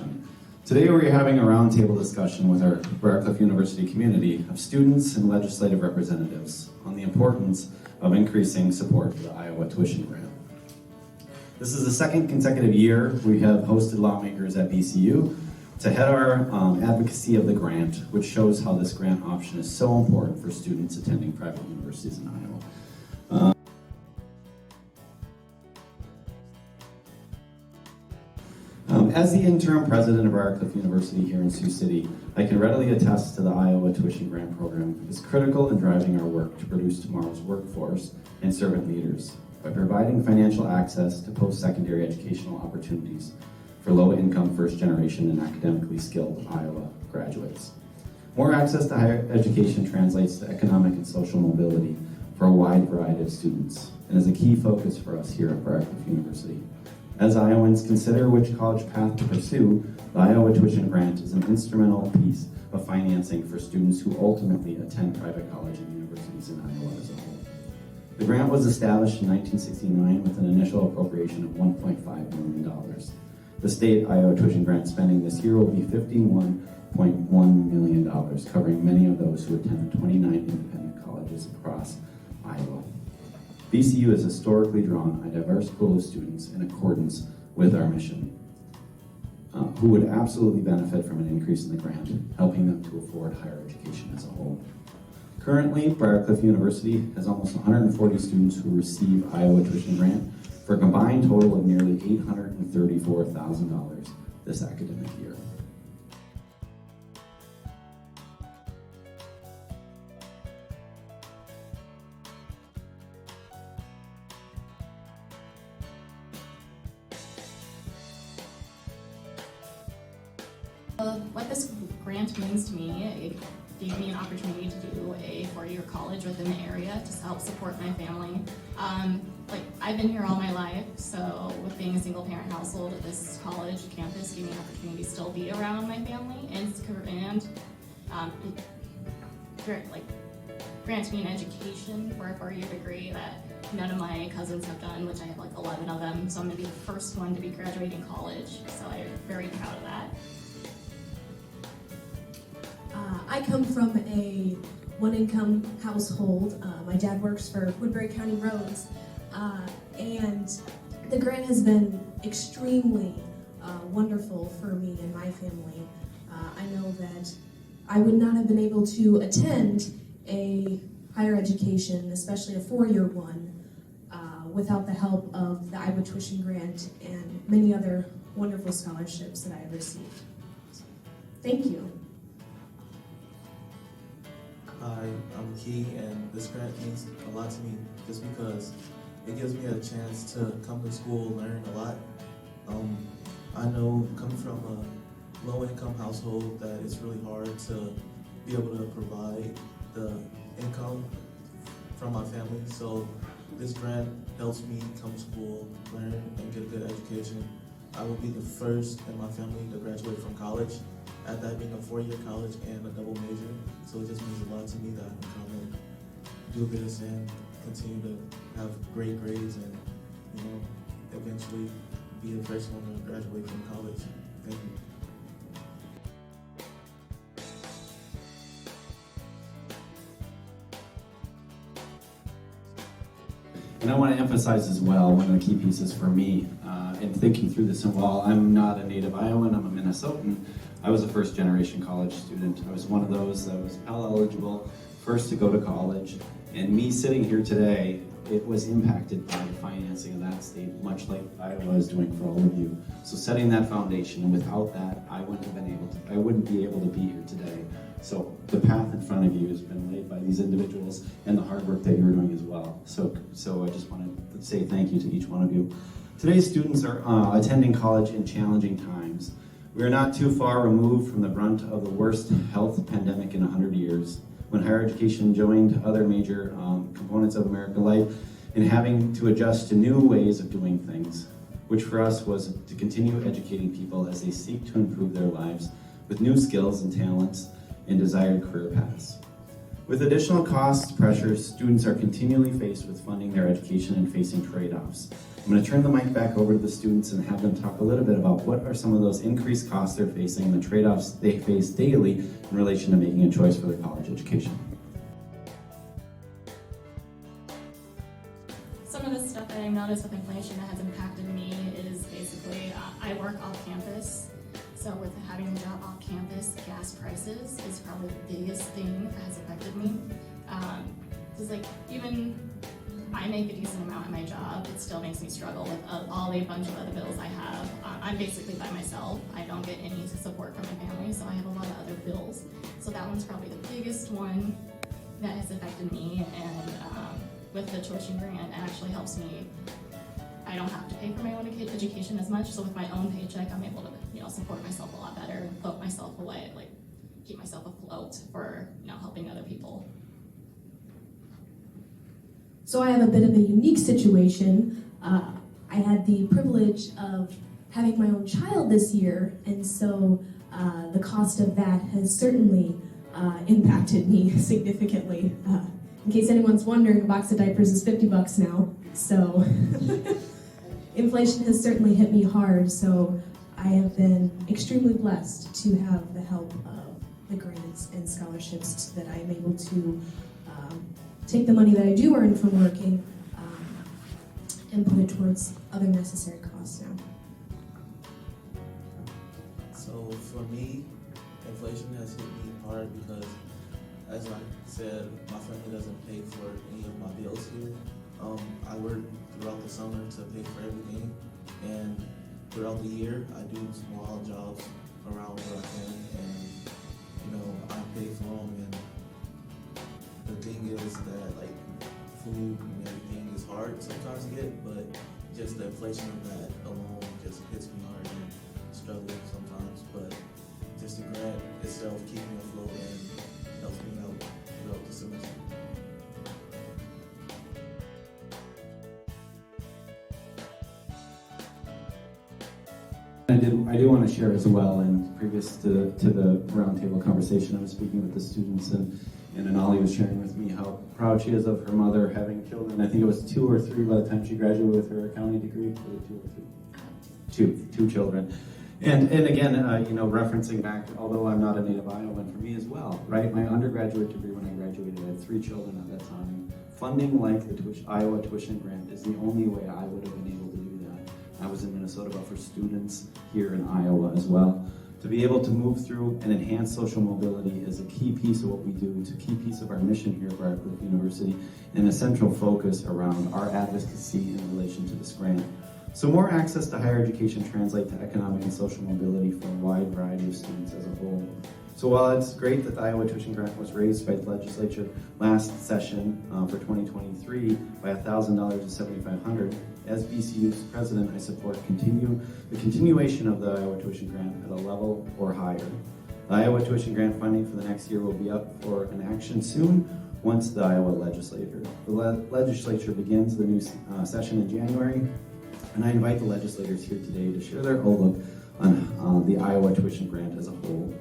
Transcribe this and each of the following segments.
session. Today we're having a roundtable discussion with our Briar Cliff University community of students and legislative representatives on the importance of increasing support for the Iowa tuition grant. This is the second consecutive year we have hosted lawmakers at BCU to head our advocacy of the grant, which shows how this grant option is so important for students attending private universities in Iowa. As the interim president of Briar Cliff University here in Sioux City, I can readily attest to the Iowa Tuition Grant Program is critical in driving our work to produce tomorrow's workforce and servant leaders by providing financial access to post-secondary educational opportunities for low-income, first-generation, and academically skilled Iowa graduates. More access to higher education translates to economic and social mobility for a wide variety of students and is a key focus for us here at Briar Cliff University. As Iowans consider which college path to pursue, the Iowa Tuition Grant is an instrumental piece of financing for students who ultimately attend private college and universities in Iowa as a whole. The grant was established in 1969 with an initial appropriation of $1.5 million. The state Iowa Tuition Grant spending this year will be $51.1 million, covering many of those who attend the 29 independent colleges across Iowa. BCU has historically drawn a diverse pool of students in accordance with our mission, who would absolutely benefit from an increase in the grant, helping them to afford higher education as a whole. Currently, Briar Cliff University has almost 140 students who receive Iowa Tuition Grant for a combined total of nearly $834,000 this academic year. What this grant means to me, it gave me an opportunity to do a 4-year college within the area to help support my family. I've been here all my life, so with being a single parent household at this college campus gave me an opportunity to still be around my family and grant me an education for a 4-year degree that none of my cousins have done, which I have 11 of them, so I'm going to be the first one to be graduating college, so I'm very proud of that. I come from a one-income household. My dad works for Woodbury County Roads, and the grant has been extremely wonderful for me and my family. I know that I would not have been able to attend a higher education, especially a 4-year one, without the help of the Iowa Tuition Grant and many other wonderful scholarships that I have received. Thank you. Hi, I'm Key, and this grant means a lot to me just because it gives me a chance to come to school, learn a lot. I know coming from a low-income household that it's really hard to be able to provide the income from my family, so this grant helps me come to school, learn, and get a good education. I will be the first in my family to graduate from college, at that being a 4-year college and a double major, so it just means a lot to me that I can come and do this and continue to have great grades and, eventually be the first one to graduate from college. Thank you. And I want to emphasize as well, one of the key pieces for me in thinking through this, and while I'm not a native Iowan, I'm a Minnesotan, I was a first-generation college student. I was one of those that was Pell eligible, first to go to college, and me sitting here today, it was impacted by the financing of that state, much like Iowa is doing for all of you. So setting that foundation, and without that, I wouldn't be able to be here today. So the path in front of you has been laid by these individuals and the hard work that you're doing as well. So I just want to say thank you to each one of you. Today's students are attending college in challenging times. We are not too far removed from the brunt of the worst health pandemic in 100 years, when higher education joined other major components of American life in having to adjust to new ways of doing things, which for us was to continue educating people as they seek to improve their lives with new skills and talents and desired career paths. With additional cost pressures, students are continually faced with funding their education and facing trade-offs. I'm going to turn the mic back over to the students and have them talk a little bit about what are some of those increased costs they're facing and the trade-offs they face daily in relation to making a choice for their college education. Some of the stuff that I've noticed with inflation that has impacted me is basically, I work off campus. So with having a job off campus, gas prices is probably the biggest thing that has affected me. Because like even I make a decent amount at my job, it still makes me struggle with all the bunch of other bills I have. I'm basically by myself. I don't get any support from my family, so I have a lot of other bills. So that one's probably the biggest one that has affected me. And with the tuition grant, it actually helps me. I don't have to pay for my own education as much, so with my own paycheck, I'm able to, support myself a lot better and float myself away, like keep myself afloat for, helping other people. So I have a bit of a unique situation. I had the privilege of having my own child this year, and so the cost of that has certainly impacted me significantly. In case anyone's wondering, a box of diapers is $50 now, so inflation has certainly hit me hard, so I have been extremely blessed to have the help of the grants and scholarships that I am able to take the money that I do earn from working and put it towards other necessary costs now. So for me, inflation has hit me hard because, as I said, my family doesn't pay for any of my bills here. I work throughout the summer to pay for everything, and throughout the year, I do small jobs around where I can, and I pay for them. And the thing is that food and everything is hard sometimes to get, but just the inflation of that alone just hits me hard and struggling sometimes. But just the grant itself keeps me afloat and helps me out throughout the semester. I do want to share as well, and previous to the roundtable conversation, I was speaking with the students, and Anali was sharing with me how proud she is of her mother having children. I think it was 2 or 3 by the time she graduated with her accounting degree. Was it 2 or 3? Two children. And again, referencing back, although I'm not a native Iowan, for me as well, right? My undergraduate degree when I graduated, I had 3 children at that time. Funding like the Iowa tuition grant is the only way I would have been able to do that. I was in Minnesota, but for students here in Iowa as well. To be able to move through and enhance social mobility is a key piece of what we do. It's a key piece of our mission here at Briar Cliff University and a central focus around our advocacy in relation to this grant. So more access to higher education translates to economic and social mobility for a wide variety of students as a whole. So while it's great that the Iowa tuition grant was raised by the legislature last session for 2023 by $1,000 to $7,500, as BCU's president, I support the continuation of the Iowa tuition grant at a level or higher. The Iowa tuition grant funding for the next year will be up for an action soon once the Iowa legislature begins the new session in January. And I invite the legislators here today to share their outlook on the Iowa tuition grant as a whole.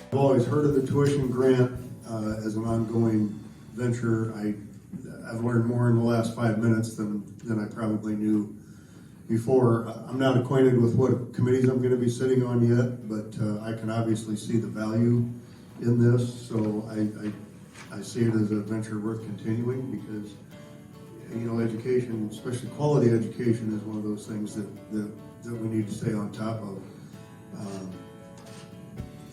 I've always heard of the tuition grant as an ongoing venture. I've learned more in the last 5 minutes than I probably knew before. I'm not acquainted with what committees I'm going to be sitting on yet, but I can obviously see the value in this, so I see it as a venture worth continuing because, education, especially quality education, is one of those things that we need to stay on top of.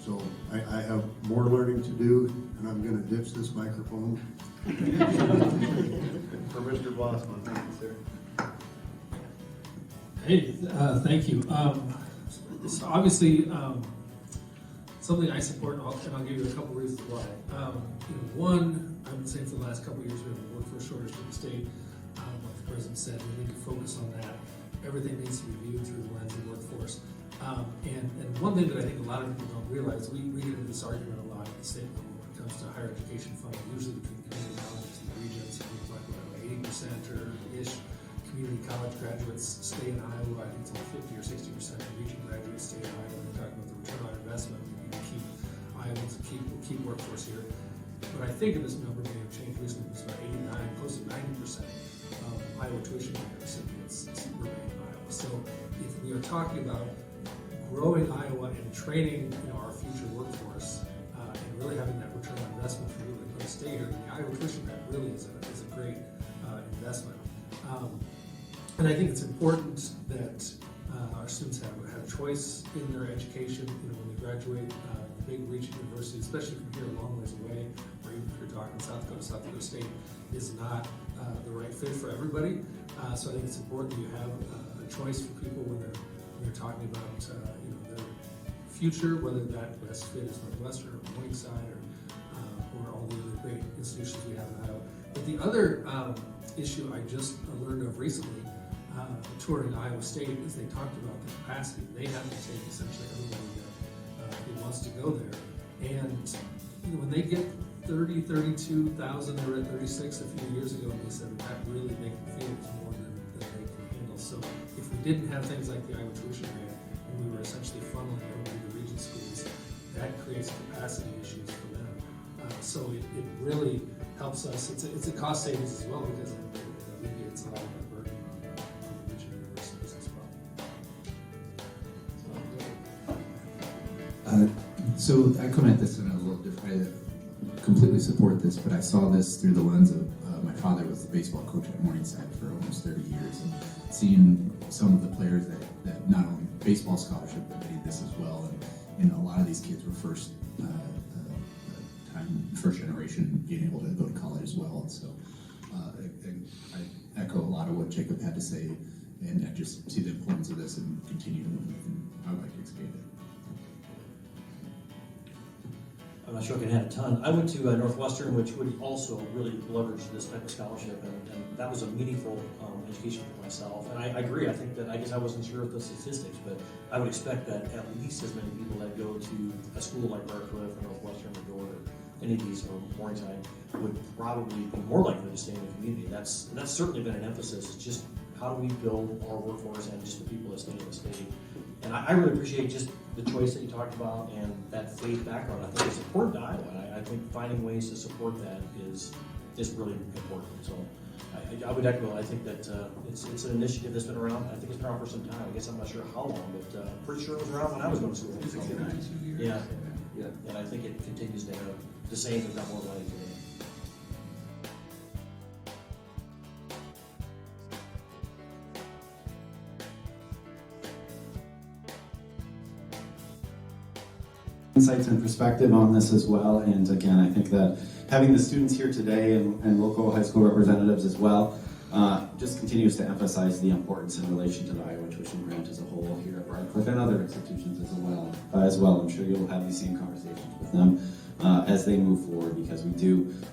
So I have more learning to do, and I'm going to ditch this microphone for Mr. Bossman. Thank you, sir. Hey, thank you. So obviously, something I support, and I'll give you a couple reasons why. One, I've been saying for the last couple of years, we have a workforce shortage in the state. Like the president said, we need to focus on that. Everything needs to be viewed through the lens of workforce. And one thing that I think a lot of people don't realize, we get into this argument a lot at the state level when it comes to higher education funding, usually between community colleges and the regions. We talk about 80% or ish community community college graduates stay in Iowa. I think it's like 50 or 60% of region graduates stay in Iowa. They're talking about the return on investment. We can keep Iowans and keep workforce here. But I think this number may have changed recently. It's about 89, close to 90% of Iowa tuition grant recipients remain in Iowa. So if we are talking about growing Iowa and training our future workforce and really having that return on investment for people that stay here, the Iowa tuition grant really is a great investment. And I think it's important that our students have choice in their education. When they graduate, big region university, especially from here a long ways away, or even if you're talking South Dakota State, is not the right fit for everybody. So I think it's important that you have a choice for people when they're talking about their future, whether that best fit is Northwestern or Morningside or all the other great institutions we have in Iowa. But the other issue I just learned of recently, touring Iowa State, is they talked about the capacity. They have to take essentially everybody who wants to go there. And when they get 32,000, they were at 36 a few years ago, and they said that really they can feel it's more than they can handle. So if we didn't have things like the Iowa tuition grant, and we were essentially funneling everybody to region schools, that creates capacity issues for them. So it really helps us. It's a cost savings as well, because it alleviates a lot of that burden on the region universities as well. So I come at this in a little different. I completely support this, but I saw this through the lens of my father was the baseball coach at Morningside for almost 30 years, and seeing some of the players that not only baseball scholarship but did this as well, and a lot of these kids were first generation being able to go to college as well. And so I echo a lot of what Jacob had to say, and I just see the importance of this and continue, and I would like to expand it. I'm not sure I can add a ton. I went to Northwestern, which would also really leverage this type of scholarship, and that was a meaningful education for myself. And I agree. I think that I guess I wasn't sure of the statistics, but I would expect that at least as many people that go to a school like Briar Cliff or Northwestern or Dorr or any of these or Morningside would probably be more likely to stay in the community. That's certainly been an emphasis. It's just how do we build our workforce and just the people that stay in the state. And I really appreciate just the choice that you talked about and that faith background. I think it's important to Iowa, and I think finding ways to support that is really important. So I would echo. I think that it's an initiative that's been around. I think it's been around for some time. I guess I'm not sure how long, but I'm pretty sure it was around when I was going to school. Yeah. And I think it continues to have the same, if not more value today. Insights and perspective on this as well, and again, I think that having the students here today and local high school representatives as well just continues to emphasize the importance in relation to the Iowa tuition grant as a whole here at Briar Cliff and other institutions as well. I'm sure you'll have these same conversations with them as they move forward, because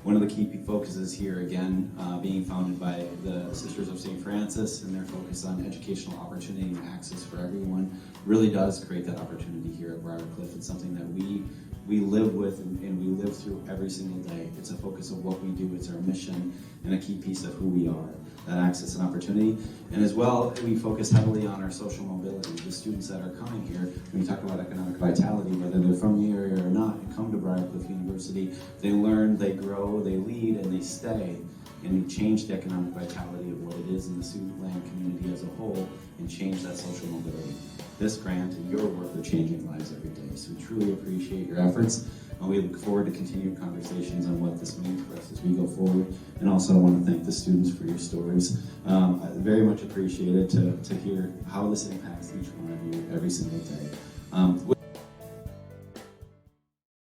one of the key focuses here, again, being founded by the Sisters of St. Francis, and their focus on educational opportunity and access for everyone really does create that opportunity here at Briar Cliff. It's something that we live with and we live through every single day. It's a focus of what we do. It's our mission and a key piece of who we are, that access and opportunity. And as well, we focus heavily on our social mobility. The students that are coming here, when you talk about economic vitality, whether they're from the area or not, and come to Briar Cliff University, they learn, they grow, they lead, and they stay. And we change the economic vitality of what it is in the student land community as a whole, and change that social mobility. This grant and your work are changing lives every day. So we truly appreciate your efforts, and we look forward to continued conversations on what this means for us as we go forward. And also I want to thank the students for your stories. I very much appreciate it to hear how this impacts each one of you every single day.